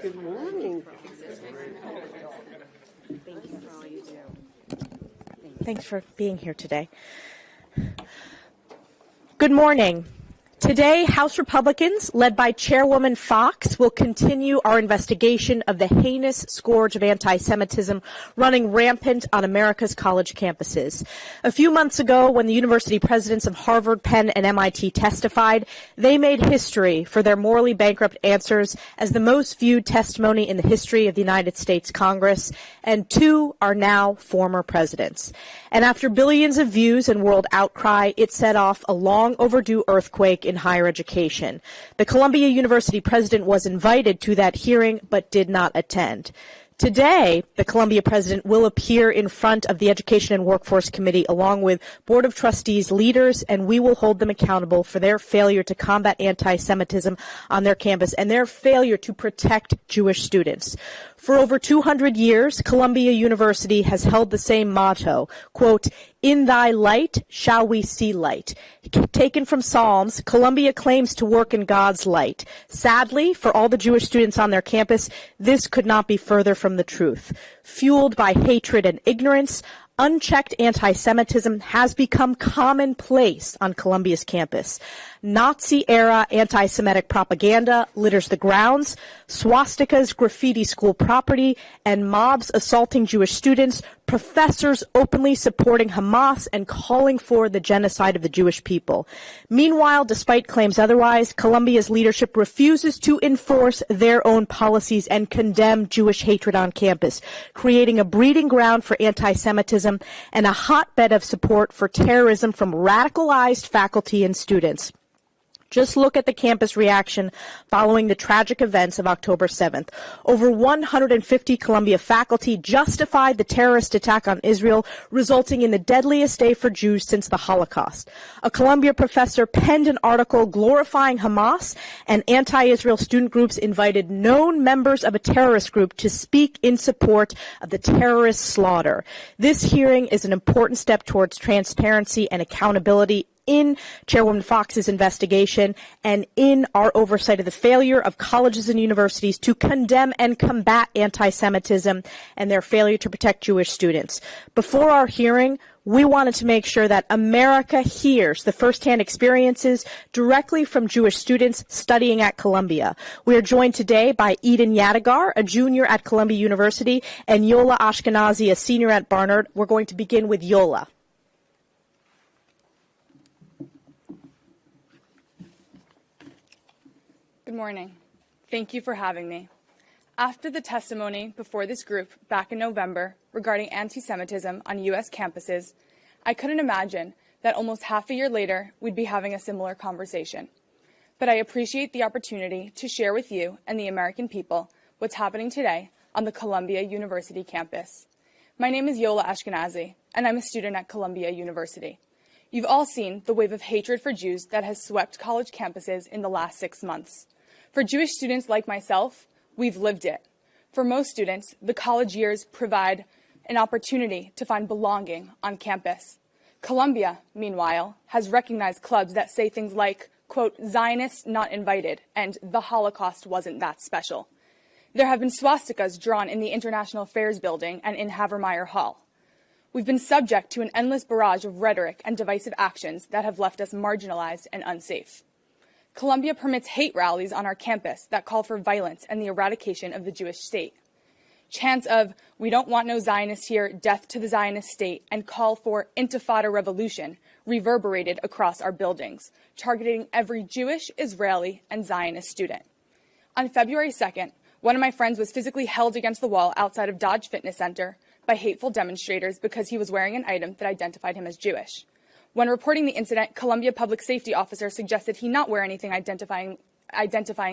Good morning. Thank you for all you do. Thanks for being here today. Good morning. Today, House Republicans, led by Chairwoman Foxx, will continue our investigation of the heinous scourge of anti-Semitism running rampant on America's college campuses. A few months ago, when the university presidents of Harvard, Penn, and MIT testified, they made history for their morally bankrupt answers as the most viewed testimony in the history of the United States Congress, and two are now former presidents. And after billions of views and world outcry, it set off a long overdue earthquake in higher education. The Columbia University president was invited to that hearing but did not attend. Today, the Columbia president will appear in front of the Education and Workforce Committee along with Board of Trustees leaders, and we will hold them accountable for their failure to combat anti-Semitism on their campus and their failure to protect Jewish students. For over 200 years, Columbia University has held the same motto, quote, "In thy light shall we see light." Taken from Psalms, Columbia claims to work in God's light. Sadly, for all the Jewish students on their campus, this could not be further from the truth. Fueled by hatred and ignorance, unchecked anti-Semitism has become commonplace on Columbia's campus. Nazi-era anti-Semitic propaganda litters the grounds, swastikas graffiti school property, and mobs assaulting Jewish students, professors openly supporting Hamas and calling for the genocide of the Jewish people. Meanwhile, despite claims otherwise, Columbia's leadership refuses to enforce their own policies and condemn Jewish hatred on campus, creating a breeding ground for anti-Semitism and a hotbed of support for terrorism from radicalized faculty and students. Just look at the campus reaction following the tragic events of October 7th. Over 150 Columbia faculty justified the terrorist attack on Israel, resulting in the deadliest day for Jews since the Holocaust. A Columbia professor penned an article glorifying Hamas, and anti-Israel student groups invited known members of a terrorist group to speak in support of the terrorist slaughter. This hearing is an important step towards transparency and accountability in Chairwoman Foxx's investigation and in our oversight of the failure of colleges and universities to condemn and combat anti-Semitism and their failure to protect Jewish students. Before our hearing, we wanted to make sure that America hears the firsthand experiences directly from Jewish students studying at Columbia. We are joined today by Eden Yadigar, a junior at Columbia University, and Yola Ashkenazi, a senior at Barnard. We're going to begin with Yola. Good morning. Thank you for having me. After the testimony before this group back in November regarding anti-Semitism on U.S. campuses, I couldn't imagine that almost half a year later we'd be having a similar conversation. But I appreciate the opportunity to share with you and the American people what's happening today on the Columbia University campus. My name is Yola Ashkenazi, and I'm a student at Columbia University. You've all seen the wave of hatred for Jews that has swept college campuses in the last 6 months. For Jewish students like myself, we've lived it. For most students, the college years provide an opportunity to find belonging on campus. Columbia, meanwhile, has recognized clubs that say things like, quote, Zionists not invited, and the Holocaust wasn't that special. There have been swastikas drawn in the International Affairs Building and in Havermeyer Hall. We've been subject to an endless barrage of rhetoric and divisive actions that have left us marginalized and unsafe. Columbia permits hate rallies on our campus that call for violence and the eradication of the Jewish state. Chants of, we don't want no Zionists here, death to the Zionist state, and call for intifada revolution reverberated across our buildings, targeting every Jewish, Israeli, and Zionist student. On February 2nd, one of my friends was physically held against the wall outside of Dodge Fitness Center by hateful demonstrators because he was wearing an item that identified him as Jewish. When reporting the incident, Columbia public safety officer suggested he not wear anything identifying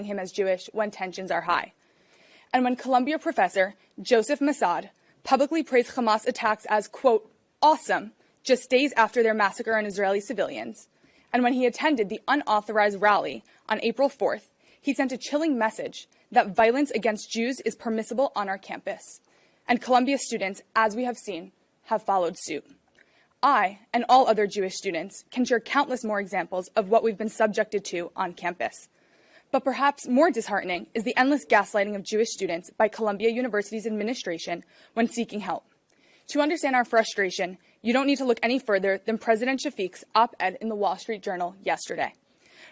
him as Jewish when tensions are high. And when Columbia professor Joseph Massad publicly praised Hamas attacks as, quote, awesome, just days after their massacre on Israeli civilians, and when he attended the unauthorized rally on April 4th, he sent a chilling message that violence against Jews is permissible on our campus. And Columbia students, as we have seen, have followed suit. I, and all other Jewish students, can share countless more examples of what we've been subjected to on campus. But perhaps more disheartening is the endless gaslighting of Jewish students by Columbia University's administration when seeking help. To understand our frustration, you don't need to look any further than President Shafiq's op-ed in the Wall Street Journal yesterday.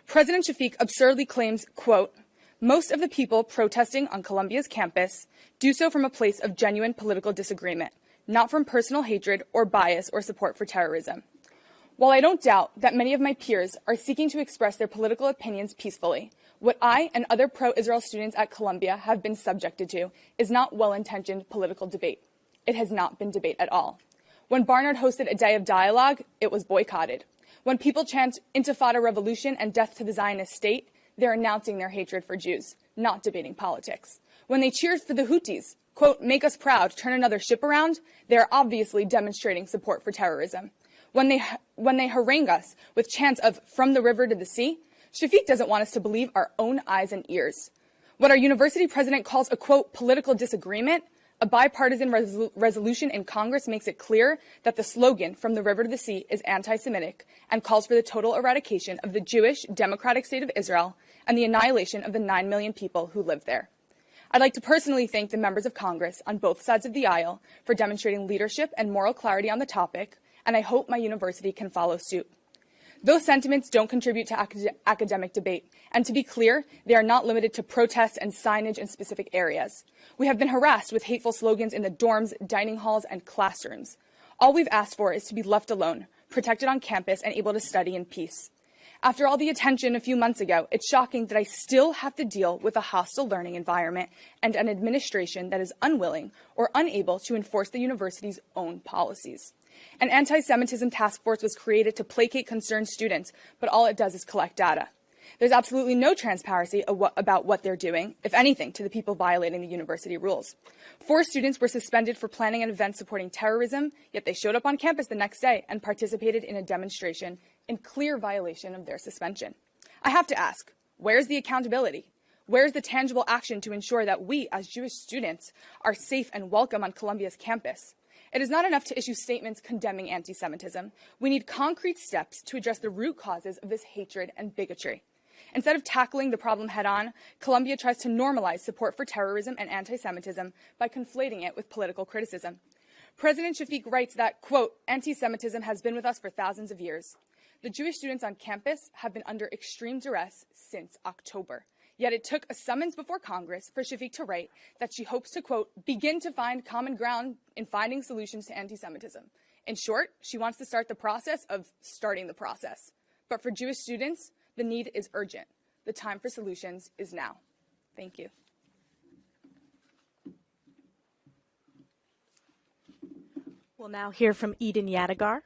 President Shafiq absurdly claims, quote, "Most of the people protesting on Columbia's campus do so from a place of genuine political disagreement, not from personal hatred or bias or support for terrorism." While I don't doubt that many of my peers are seeking to express their political opinions peacefully, what I and other pro-Israel students at Columbia have been subjected to is not well-intentioned political debate. It has not been debate at all. When Barnard hosted a day of dialogue, it was boycotted. When people chant Intifada revolution and death to the Zionist state, they're announcing their hatred for Jews, not debating politics. When they cheered for the Houthis, quote, "make us proud, turn another ship around," they're obviously demonstrating support for terrorism. When they harangue us with chants of "from the river to the sea," Shafiq doesn't want us to believe our own eyes and ears. What our university president calls a, quote, "political disagreement," a bipartisan resolution in Congress makes it clear that the slogan "from the river to the sea" is anti-Semitic and calls for the total eradication of the Jewish democratic state of Israel and the annihilation of the 9 million people who live there. I'd like to personally thank the members of Congress on both sides of the aisle for demonstrating leadership and moral clarity on the topic, and I hope my university can follow suit. Those sentiments don't contribute to academic debate, and to be clear, they are not limited to protests and signage in specific areas. We have been harassed with hateful slogans in the dorms, dining halls, and classrooms. All we've asked for is to be left alone, protected on campus, and able to study in peace. After all the attention a few months ago, it's shocking that I still have to deal with a hostile learning environment and an administration that is unwilling or unable to enforce the university's own policies. An anti-Semitism task force was created to placate concerned students, but all it does is collect data. There's absolutely no transparency about what they're doing, if anything, to the people violating the university rules. 4 students were suspended for planning an event supporting terrorism, yet they showed up on campus the next day and participated in a demonstration in clear violation of their suspension. I have to ask, where's the accountability? Where's the tangible action to ensure that we, as Jewish students, are safe and welcome on Columbia's campus? It is not enough to issue statements condemning anti-Semitism. We need concrete steps to address the root causes of this hatred and bigotry. Instead of tackling the problem head-on, Columbia tries to normalize support for terrorism and anti-Semitism by conflating it with political criticism. President Shafiq writes that, quote, "anti-Semitism has been with us for thousands of years." The Jewish students on campus have been under extreme duress since October. Yet it took a summons before Congress for Shafiq to write that she hopes to, quote, "begin to find common ground in finding solutions to anti-Semitism." In short, she wants to start the process of starting the process. But for Jewish students, the need is urgent. The time for solutions is now. Thank you. We'll now hear from Eden Yadigar.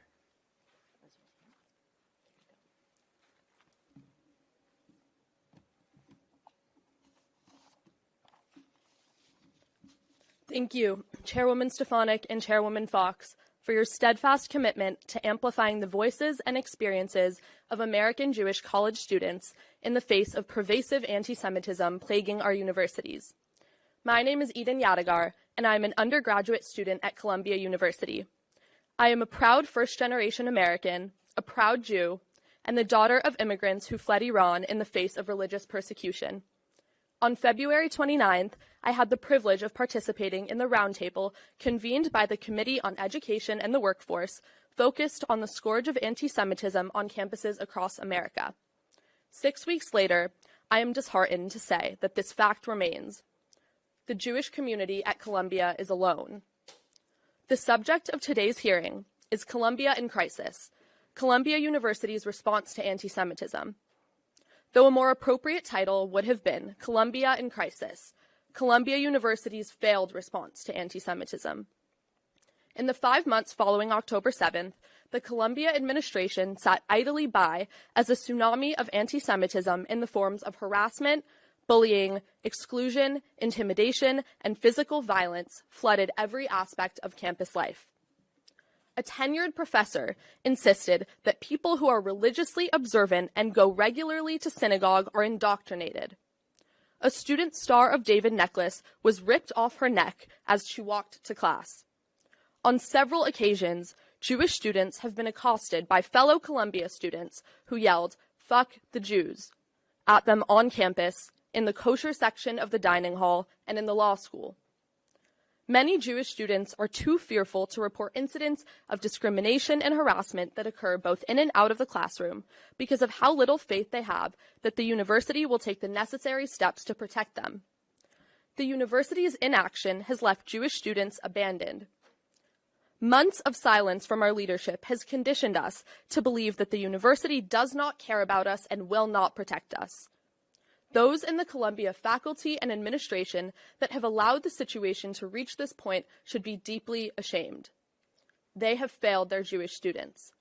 Thank you, Chairwoman Stefanik and Chairwoman Foxx, for your steadfast commitment to amplifying the voices and experiences of American Jewish college students in the face of pervasive anti-Semitism plaguing our universities. My name is Eden Yadigar, and I am an undergraduate student at Columbia University. I am a proud first-generation American, a proud Jew, and the daughter of immigrants who fled Iran in the face of religious persecution. On February 29th, I had the privilege of participating in the roundtable convened by the Committee on Education and the Workforce, focused on the scourge of anti-Semitism on campuses across America. 6 weeks later, I am disheartened to say that this fact remains. The Jewish community at Columbia is alone. The subject of today's hearing is Columbia in Crisis, Columbia University's response to anti-Semitism. Though a more appropriate title would have been Columbia in Crisis, Columbia University's failed response to anti-Semitism. In the 5 months following October 7th, the Columbia administration sat idly by as a tsunami of anti-Semitism in the forms of harassment, bullying, exclusion, intimidation, and physical violence flooded every aspect of campus life. A tenured professor insisted that people who are religiously observant and go regularly to synagogue are indoctrinated. A student's Star of David necklace was ripped off her neck as she walked to class. On several occasions, Jewish students have been accosted by fellow Columbia students who yelled, "Fuck the Jews," at them on campus in the kosher section of the dining hall, and in the law school. Many Jewish students are too fearful to report incidents of discrimination and harassment that occur both in and out of the classroom because of how little faith they have that the university will take the necessary steps to protect them. The university's inaction has left Jewish students abandoned. Months of silence from our leadership has conditioned us to believe that the university does not care about us and will not protect us. Those in the Columbia faculty and administration that have allowed the situation to reach this point should be deeply ashamed. They have failed their Jewish students.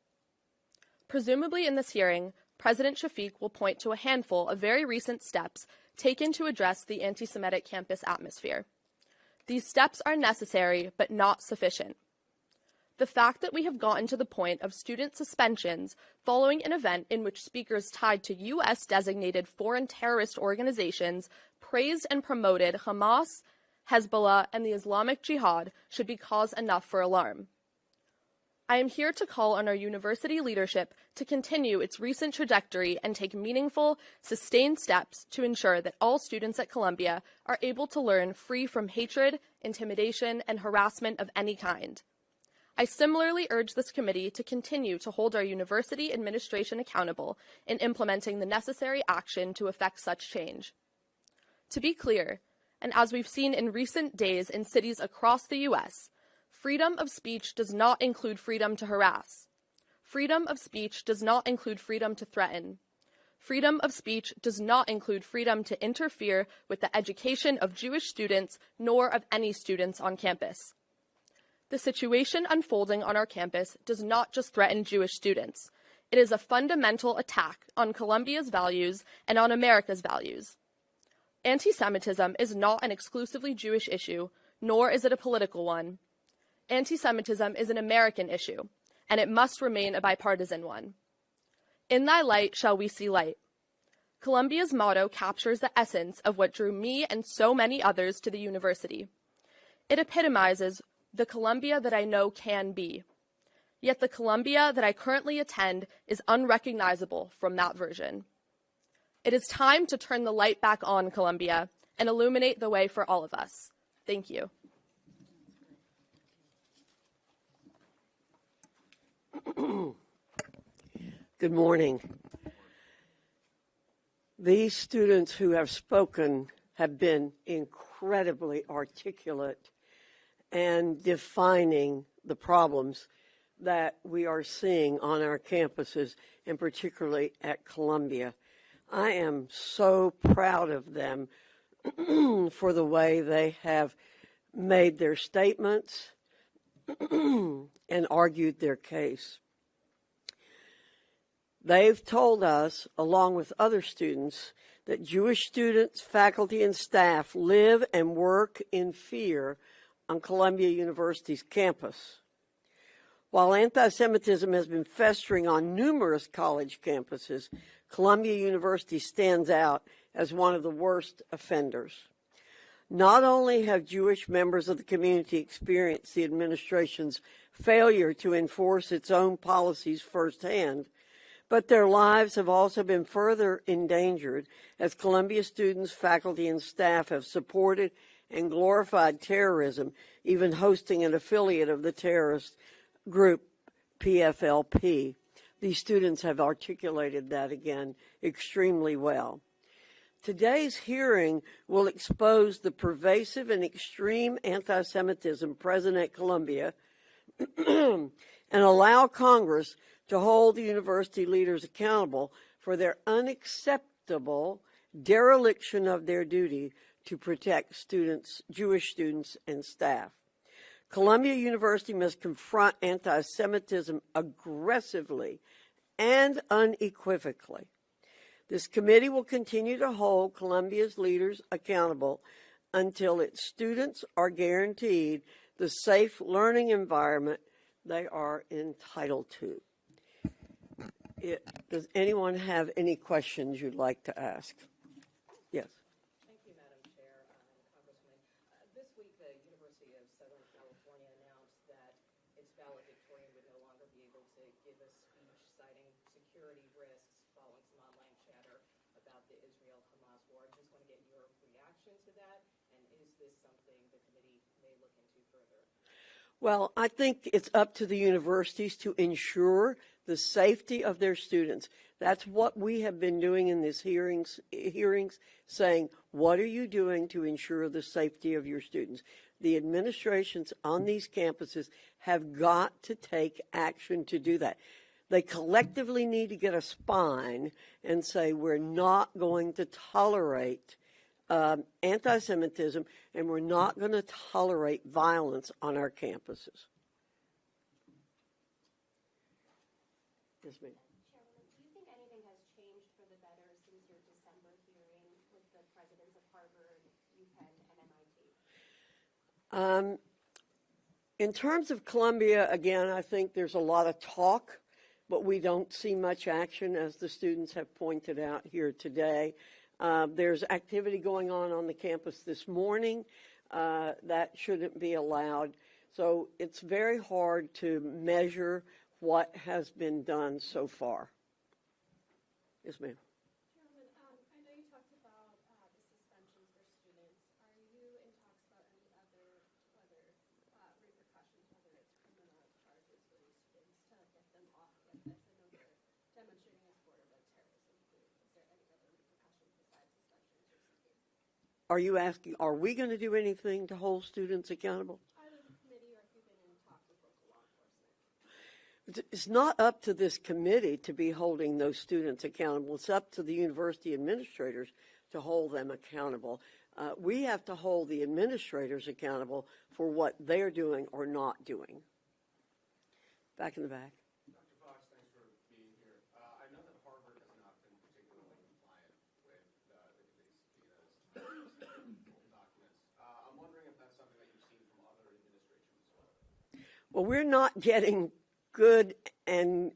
Presumably in this hearing, President Shafik will point to a handful of very recent steps taken to address the anti-Semitic campus atmosphere. These steps are necessary but not sufficient. The fact that we have gotten to the point of student suspensions following an event in which speakers tied to U.S.-designated foreign terrorist organizations praised and promoted Hamas, Hezbollah, and the Islamic Jihad should be cause enough for alarm. I am here to call on our university leadership to continue its recent trajectory and take meaningful, sustained steps to ensure that all students at Columbia are able to learn free from hatred, intimidation, and harassment of any kind. I similarly urge this committee to continue to hold our university administration accountable in implementing the necessary action to effect such change. To be clear, and as we've seen in recent days in cities across the U.S., freedom of speech does not include freedom to harass. Freedom of speech does not include freedom to threaten. Freedom of speech does not include freedom to interfere with the education of Jewish students nor of any students on campus. The situation unfolding on our campus does not just threaten Jewish students. It is a fundamental attack on Columbia's values and on America's values. Anti-Semitism is not an exclusively Jewish issue, nor is it a political one. Anti-Semitism is an American issue, and it must remain a bipartisan one. In thy light shall we see light. Columbia's motto captures the essence of what drew me and so many others to the university. It epitomizes the Columbia that I know can be. Yet the Columbia that I currently attend is unrecognizable from that version. It is time to turn the light back on, Columbia, and illuminate the way for all of us. Thank you. Good morning. These students who have spoken have been incredibly articulate and defining the problems that we are seeing on our campuses, and particularly at Columbia. I am so proud of them for the way they have made their statements and argued their case. They've told us, along with other students, that Jewish students, faculty, and staff live and work in fear on Columbia University's campus. While anti-Semitism has been festering on numerous college campuses, Columbia University stands out as one of the worst offenders. Not only have Jewish members of the community experienced the administration's failure to enforce its own policies firsthand, but their lives have also been further endangered as Columbia students, faculty, and staff have supported and glorified terrorism, even hosting an affiliate of the terrorist group PFLP. These students have articulated that again extremely well. Today's hearing will expose the pervasive and extreme anti-Semitism present at Columbia and allow Congress to hold the university leaders accountable for their unacceptable dereliction of their duty to protect students, Jewish students, and staff. Columbia University must confront anti-Semitism aggressively and unequivocally. This committee will continue to hold Columbia's leaders accountable until its students are guaranteed the safe learning environment they are entitled to. Does anyone have any questions you'd like to ask? Yes. Thank you, Madam Chair and Congressman. This week, the University of Southern California announced that its valedictorian would no longer be able to give a speech citing security risks following some online chatter about the Israel-Hamas war. I just want to get into that? And is this something the committee may look into further? Well, I think it's up to the universities to ensure the safety of their students. That's what we have been doing in these hearings, saying, what are you doing to ensure the safety of your students? The administrations on these campuses have got to take action to do that. They collectively need to get a spine and say, we're not going to tolerate anti-Semitism, and we're not going to tolerate violence on our campuses. Yes, ma'am. Chairwoman, do you think anything has changed for the better since your December hearing with the presidents of Harvard, UPenn, and MIT? In terms of Columbia, again, I think there's a lot of talk, but we don't see much action, as the students have pointed out here today. There's activity going on the campus this morning that shouldn't be allowed. So it's very hard to measure what has been done so far. Yes, ma'am. Chairwoman, I know you talked about the suspensions for students. Are you in talks about any other repercussions, whether it's criminal charges for these students to get them off campus? I know they're demonstrating in support of a terrorism group. Is there any other repercussions besides suspensions you're seeking? Are you asking, are we going to do anything to hold students accountable? Either the committee or if you've been in talks with local law enforcement. It's not up to this committee to be holding those students accountable. It's up to the university administrators to hold them accountable. We have to hold the administrators accountable for what they're doing or not doing. Back in the back. Dr. Foxx, thanks for being here. I know that Harvard has not been particularly compliant with the committee's documents. I'm wondering if that's something that you've seen from other administrations as well. Well, we're not getting good and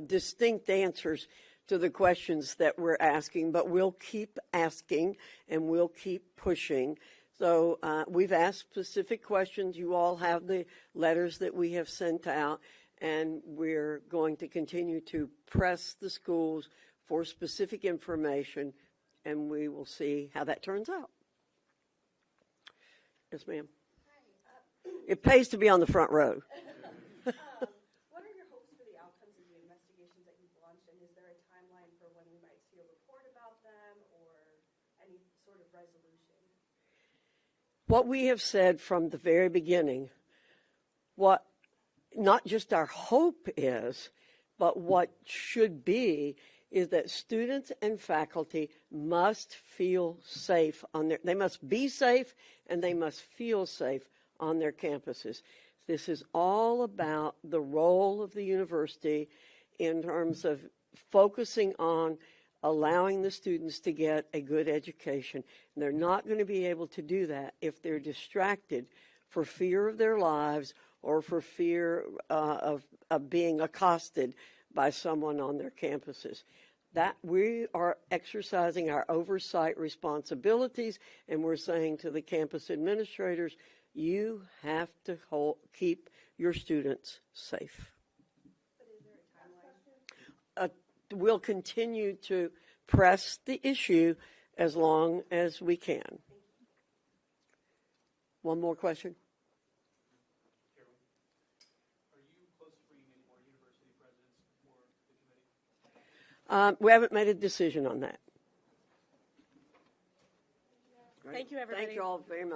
distinct answers to the questions that we're asking, but we'll keep asking and we'll keep pushing. So we've asked specific questions. You all have the letters that we have sent out, and we're going to continue to press the schools for specific information, and we will see how that turns out. Yes, ma'am. It pays to be on the front row. What are your hopes for the outcomes of the investigations that you've launched, and is there a timeline for when we might see a report about them or any sort of resolution? What we have said from the very beginning, what not just our hope is, but what should be, is that students and faculty must feel safe they must be safe and they must feel safe on their campuses. This is all about the role of the university in terms of focusing on allowing the students to get a good education. And they're not going to be able to do that if they're distracted for fear of their lives or for fear of being accosted by someone on their campuses. That we are exercising our oversight responsibilities, and we're saying to the campus administrators, you have to keep your students safe. But is there a timeline? We'll continue to press the issue as long as we can. One more question? Are you close to bringing any more university presidents before the committee? We haven't made a decision on that. Thank you, everybody. Thank you all very much.